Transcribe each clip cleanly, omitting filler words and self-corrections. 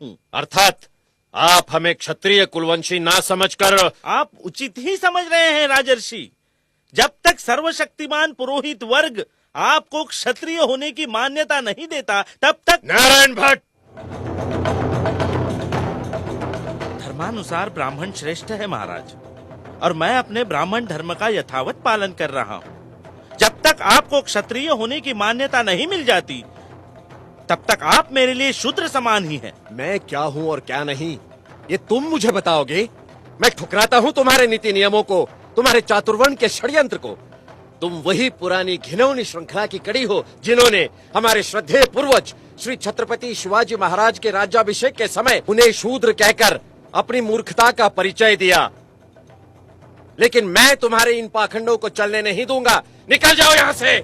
हूँ। अर्थात आप हमें क्षत्रिय कुलवंशी ना समझकर। आप उचित ही समझ रहे हैं राजर्षि। जब तक सर्वशक्तिमान पुरोहित वर्ग आपको क्षत्रिय होने की मान्यता नहीं देता, तब तक। नारायण भट्ट, धर्मानुसार ब्राह्मण श्रेष्ठ है महाराज, और मैं अपने ब्राह्मण धर्म का यथावत पालन कर रहा हूँ। जब तक आपको क्षत्रिय होने की मान्यता नहीं मिल जाती, तब तक आप मेरे लिए शूद्र समान ही हैं। मैं क्या हूँ और क्या नहीं, ये तुम मुझे बताओगे? मैं ठुकराता हूँ तुम्हारे नीति नियमों को, तुम्हारे चातुर्वर्ण के षड्यंत्र को। तुम वही पुरानी घिनौनी श्रृंखला की कड़ी हो जिन्होंने हमारे श्रद्धेय पूर्वज श्री छत्रपति शिवाजी महाराज के राज्याभिषेक के समय उन्हें शूद्र कहकर अपनी मूर्खता का परिचय दिया। लेकिन मैं तुम्हारे इन पाखंडों को चलने नहीं दूंगा। निकल जाओ यहाँ से।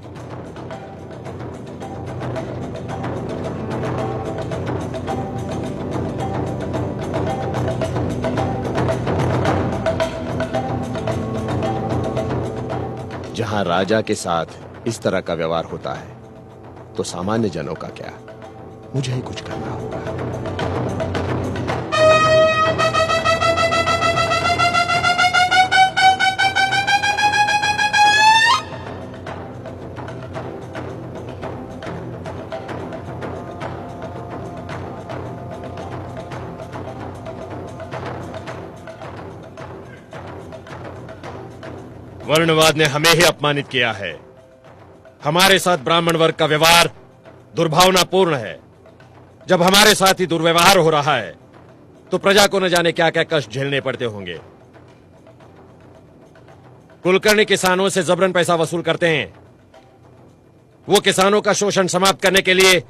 जहां राजा के साथ इस तरह का व्यवहार होता है तो सामान्य जनों का क्या? मुझे ही कुछ करना होगा। वर्णवाद ने हमें ही अपमानित किया है। हमारे साथ ब्राह्मण वर्ग का व्यवहार दुर्भावनापूर्ण है। जब हमारे साथ ही दुर्व्यवहार हो रहा है तो प्रजा को न जाने क्या क्या कष्ट झेलने पड़ते होंगे। कुलकर्णी किसानों से जबरन पैसा वसूल करते हैं। वो किसानों का शोषण समाप्त करने के लिए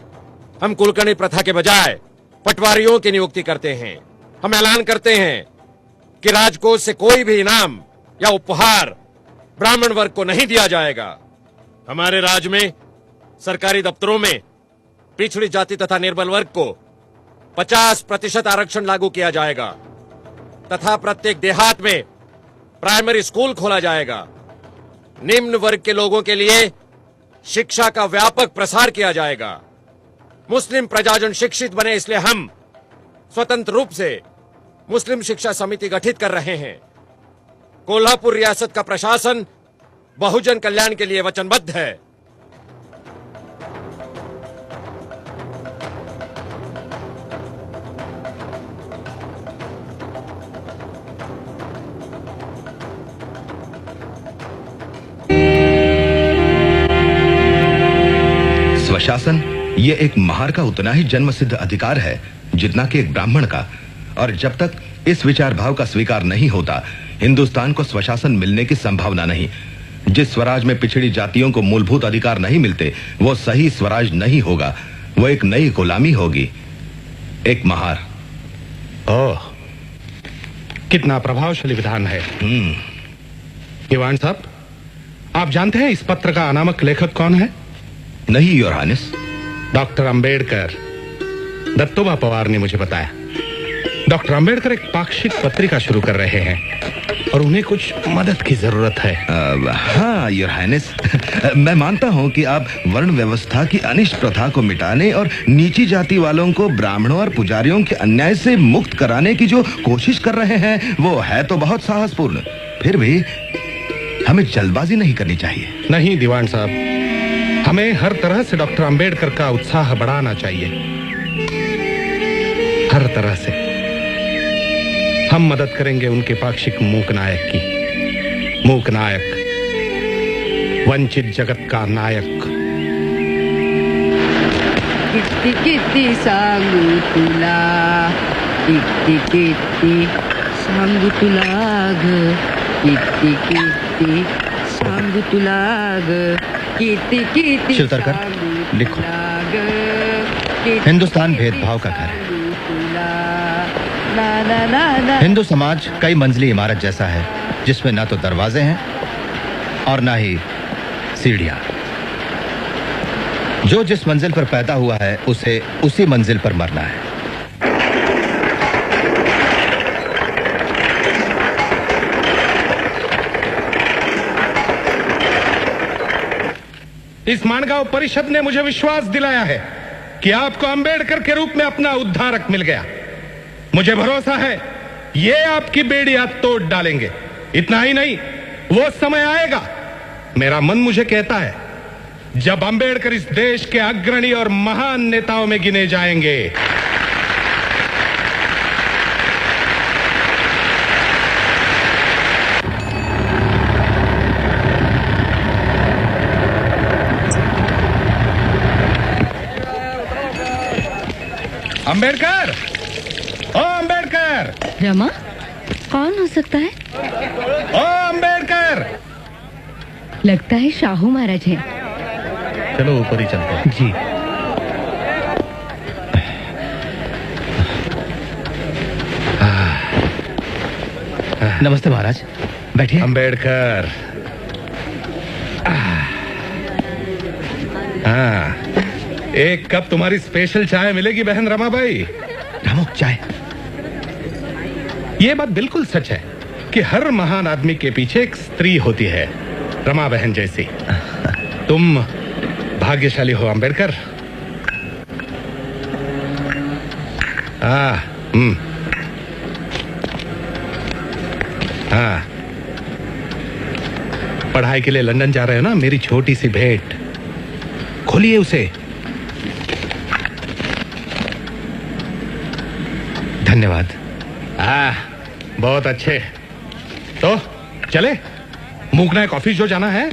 हम कुलकर्णी प्रथा के बजाय पटवारियों की नियुक्ति करते हैं। हम ऐलान करते हैं कि राजकोष से कोई भी इनाम या उपहार ब्राह्मण वर्ग को नहीं दिया जाएगा। हमारे राज्य में सरकारी दफ्तरों में पिछड़ी जाति तथा निर्बल वर्ग को 50% आरक्षण लागू किया जाएगा तथा प्रत्येक देहात में प्राइमरी स्कूल खोला जाएगा। निम्न वर्ग के लोगों के लिए शिक्षा का व्यापक प्रसार किया जाएगा। मुस्लिम प्रजाजन शिक्षित बने, इसलिए हम स्वतंत्र रूप से मुस्लिम शिक्षा समिति गठित कर रहे हैं। कोल्हापुर रियासत का प्रशासन बहुजन कल्याण के लिए वचनबद्ध है। स्वशासन ये एक महार का उतना ही जन्मसिद्ध अधिकार है जितना कि एक ब्राह्मण का, और जब तक इस विचार भाव का स्वीकार नहीं होता हिंदुस्तान को स्वशासन मिलने की संभावना नहीं। जिस स्वराज में पिछड़ी जातियों को मूलभूत अधिकार नहीं मिलते वो सही स्वराज नहीं होगा, वो एक नई गुलामी होगी, एक महार। ओह, कितना प्रभावशाली विधान है। दीवान साहब, आप जानते हैं इस पत्र का अनामक लेखक कौन है? नहीं योर हानिस। डॉक्टर अंबेडकर। दत्तोबा पवार ने मुझे बताया। डॉक्टर अंबेडकर एक पाक्षिक पत्रिका शुरू कर रहे हैं और उन्हें कुछ मदद की जरूरत है। हाँ योर हाइनेस, मैं मानता हूँ कि आप वर्ण व्यवस्था की अनिष्ट प्रथा को मिटाने और नीची जाति वालों को ब्राह्मणों और पुजारियों के अन्याय से मुक्त कराने की जो कोशिश कर रहे हैं वो है तो बहुत साहसपूर्ण। फिर भी हमें जल्दबाजी नहीं करनी चाहिए। नहीं दीवान साहब, हमें हर तरह से डॉक्टर अंबेडकर का उत्साह बढ़ाना चाहिए, हर तरह से। हम मदद करेंगे उनके पाक्षिक मूक नायक की। मूक नायक, वंचित जगत का नायक। किती किती सांगू तुला, किती किती सांगू तुला ग, किती किती सांगू तुला ग, किती किती। शिवतरकर लिखो। हिंदुस्तान भेदभाव का घर है। हिंदू समाज कई मंजिली इमारत जैसा है जिसमें ना तो दरवाजे हैं और ना ही सीढ़ियां। जो जिस मंजिल पर पैदा हुआ है उसे उसी मंजिल पर मरना है। इस मानगांव परिषद ने मुझे विश्वास दिलाया है कि आपको अंबेडकर के रूप में अपना उद्धारक मिल गया। मुझे भरोसा है ये आपकी बेड़ियां तोड़ डालेंगे। इतना ही नहीं, वो समय आएगा, मेरा मन मुझे कहता है, जब अंबेडकर इस देश के अग्रणी और महान नेताओं में गिने जाएंगे। अंबेडकर, ओ अंबेडकर, रमा, कौन हो सकता है? ओ अंबेडकर। लगता है शाहू महाराज हैं। चलो ऊपर ही चलते हैं। जी। नमस्ते महाराज, बैठिए। अंबेडकर, हाँ, एक कप तुम्हारी स्पेशल चाय मिलेगी बहन रमाबाई। रामू, चाय। ये बात बिल्कुल सच है कि हर महान आदमी के पीछे एक स्त्री होती है, रमा बहन जैसी। तुम भाग्यशाली हो अंबेडकर। हाँ, पढ़ाई के लिए लंदन जा रहे हो ना? मेरी छोटी सी भेंट, खोलिए उसे। धन्यवाद। बहुत अच्छे। तो चले, मूकना है, कॉफी जो जाना है।